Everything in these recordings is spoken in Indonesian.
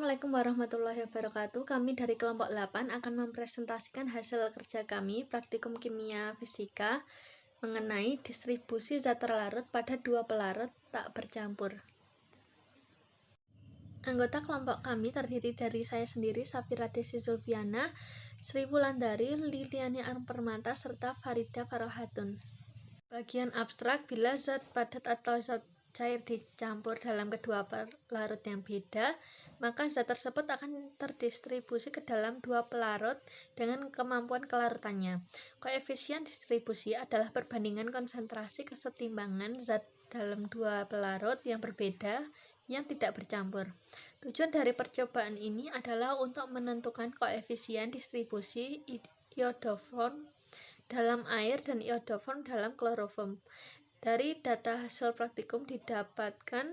Assalamualaikum warahmatullahi wabarakatuh. Kami dari kelompok 8 akan mempresentasikan hasil kerja kami praktikum kimia fisika mengenai distribusi zat terlarut pada dua pelarut tak bercampur. Anggota kelompok kami terdiri dari saya sendiri, Safira Desi Zulfiana, Sri Wulandari, Liliani Permata, serta Farida Farohatun. Bagian abstrak, bila zat padat atau zat cair dicampur dalam kedua pelarut yang beda, maka zat tersebut akan terdistribusi ke dalam dua pelarut dengan kemampuan kelarutannya. Koefisien distribusi adalah perbandingan konsentrasi kesetimbangan zat dalam dua pelarut yang berbeda yang tidak bercampur. Tujuan dari percobaan ini adalah untuk menentukan koefisien distribusi iodoform dalam air dan iodoform dalam kloroform. Dari data hasil praktikum didapatkan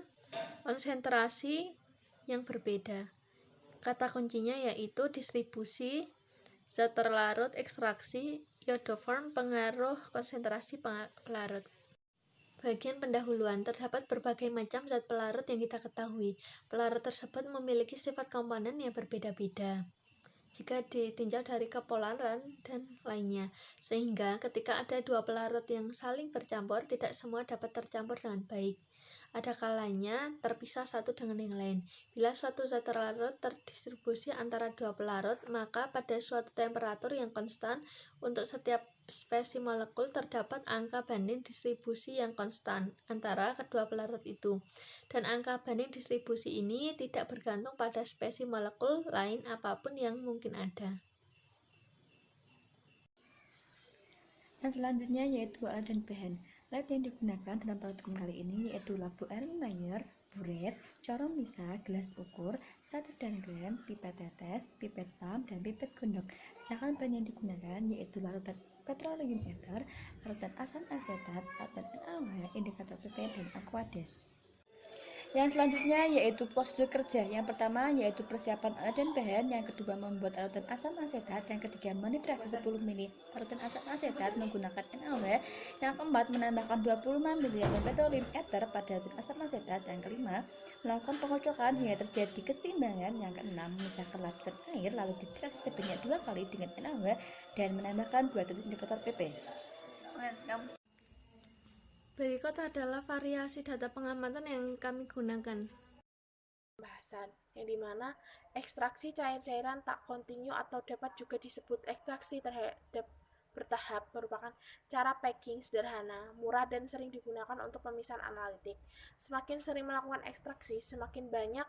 konsentrasi yang berbeda. Kata kuncinya yaitu distribusi, zat terlarut, ekstraksi, iodoform, pengaruh konsentrasi pelarut. Bagian pendahuluan, terdapat berbagai macam zat pelarut yang kita ketahui. Pelarut tersebut memiliki sifat komponen yang berbeda-beda jika ditinjau dari kepolaran dan lainnya, sehingga ketika ada dua pelarut yang saling bercampur, tidak semua dapat tercampur dengan baik. Ada kalanya terpisah satu dengan yang lain. Bila suatu zat terlarut terdistribusi antara dua pelarut, maka pada suatu temperatur yang konstan untuk setiap spesies molekul terdapat angka banding distribusi yang konstan antara kedua pelarut itu. Dan angka banding distribusi ini tidak bergantung pada spesies molekul lain apapun yang mungkin ada. Yang selanjutnya yaitu alat dan bahan. Alat yang digunakan dalam praktikum kali ini yaitu lampu Erlenmeyer, buret, corong misah, gelas ukur, satir dan lem, pipet tetes, pipet pump, dan pipet gondok. Sedangkan bahan yang digunakan yaitu larutan petroleum ether, larutan asam asetat, larutan NaOH, indikator pp, dan aqueous. Yang selanjutnya yaitu prosedur kerja. Yang pertama yaitu persiapan alat dan bahan, yang kedua membuat larutan asam asetat, yang ketiga menitrasi 10 ml larutan asam asetat menggunakan NaOH, yang keempat menambahkan 25 ml petroleum ether pada larutan asam asetat, yang kelima melakukan pengocokan hingga terjadi keseimbangan, yang keenam memisahkan lapisan air lalu dititrasi sebanyak 2 kali dengan NaOH dan menambahkan 2 titik indikator pp. Berikut adalah variasi data pengamatan yang kami gunakan. Pembahasan yang dimana ekstraksi cair-cairan tak kontinu atau dapat juga disebut ekstraksi terhadap bertahap merupakan cara packing sederhana, murah, dan sering digunakan untuk pemisahan analitik. Semakin sering melakukan ekstraksi, semakin banyak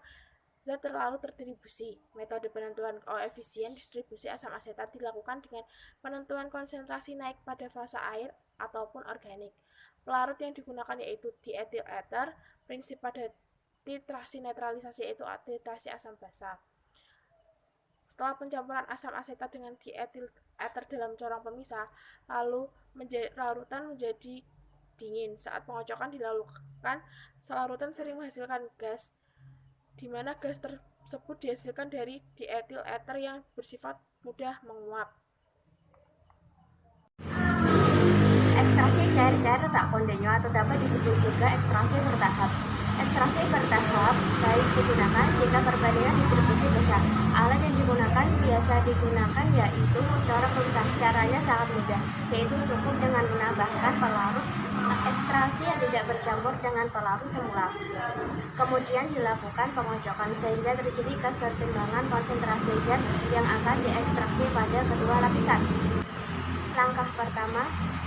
zat terlarut terdistribusi. Metode penentuan koefisien distribusi asam asetat dilakukan dengan penentuan konsentrasi naik pada fase air ataupun organik. Pelarut yang digunakan yaitu dietil ether, prinsip pada titrasi netralisasi yaitu titrasi asam basa. Setelah pencampuran asam asetat dengan dietil ether dalam corong pemisah, lalu larutan menjadi dingin. Saat pengocokan dilakukan, larutan sering menghasilkan gas, di mana gas tersebut dihasilkan dari dietil ether yang bersifat mudah menguap. Ekstraksi cair-cair tak kontinu atau dapat disebut juga ekstraksi bertahap. Ekstraksi bertahap baik digunakan jika perbandingan distribusi besar. Alat yang biasa digunakan yaitu corong pemisah. Caranya sangat mudah, yaitu cukup dengan menambahkan pelarut ekstraksi yang tidak bercampur dengan pelarut semula. Kemudian dilakukan pengocokan sehingga terjadi kesetimbangan konsentrasi zat yang akan diekstraksi pada kedua lapisan. Langkah pertama,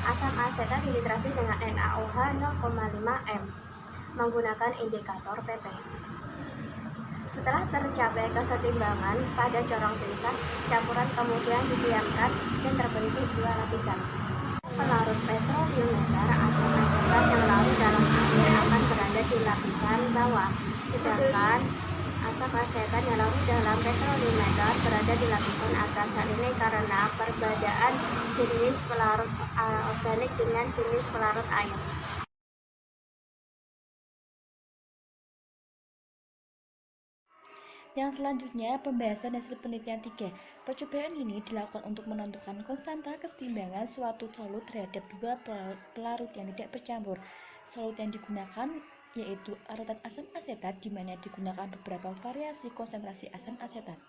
asam asetat dititrasi dengan NaOH 0,5 m menggunakan indikator pp. Setelah tercapai kesetimbangan pada corong pisah, campuran kemudian didiamkan dan terbentuk dua lapisan. Pelarut petroleum ether asam asetat yang larut dalam air akan berada di lapisan bawah, sedangkan asam asetat yang larut dalam petroleum ether berada di lapisan atas. Hal ini karena perbedaan jenis pelarut organik dengan jenis pelarut air. Yang selanjutnya, pembahasan hasil penelitian 3. Percobaan ini dilakukan untuk menentukan konstanta kesetimbangan suatu solut terhadap dua pelarut yang tidak bercampur. Solut yang digunakan yaitu larutan asam asetat di mana digunakan beberapa variasi konsentrasi asam asetat.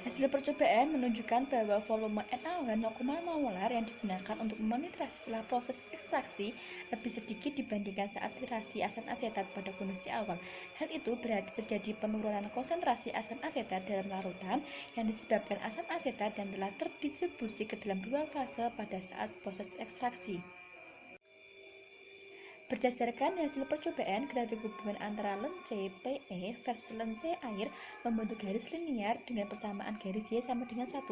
Hasil percobaan menunjukkan bahwa volume etanol 0,0 molar yang digunakan untuk menitrasi setelah proses ekstraksi lebih sedikit dibandingkan saat titrasi asam asetat pada kondisi awal. Hal itu berarti terjadi penurunan konsentrasi asam asetat dalam larutan yang disebabkan asam asetat dan telah terdistribusi ke dalam dua fase pada saat proses ekstraksi. Berdasarkan hasil percobaan, grafik hubungan antara lence PE versus lence air membentuk garis linier dengan persamaan garis Y sama dengan 1,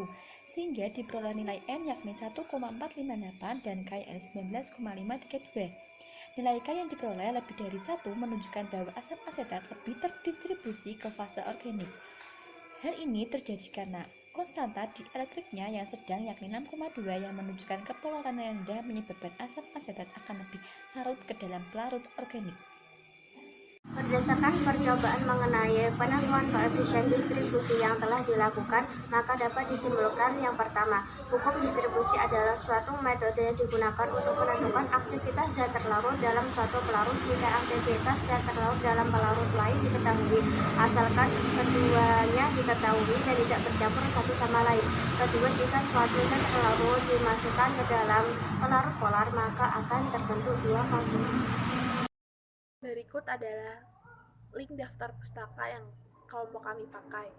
sehingga diperoleh nilai N yakni 1,458 dan KN 19,532. Nilai K yang diperoleh lebih dari 1 menunjukkan bahwa asam asetat lebih terdistribusi ke fase organik. Hal ini terjadi karena konstanta dielektriknya yang sedang yakni 6,2 yang menunjukkan kepolaran yang rendah menyebabkan asam asetat akan lebih larut ke dalam pelarut organik. Berdasarkan percobaan mengenai penentuan koefisien distribusi yang telah dilakukan, maka dapat disimpulkan yang pertama, hukum distribusi adalah suatu metode yang digunakan untuk menentukan aktivitas zat terlarut dalam suatu pelarut jika aktivitas zat terlarut dalam pelarut lain diketahui, asalkan keduanya diketahui dan tidak bercampur satu sama lain. Kedua, jika suatu zat terlarut dimasukkan ke dalam pelarut polar, maka akan terbentuk dua fase. Berikut adalah link daftar pustaka yang kelompok kami pakai.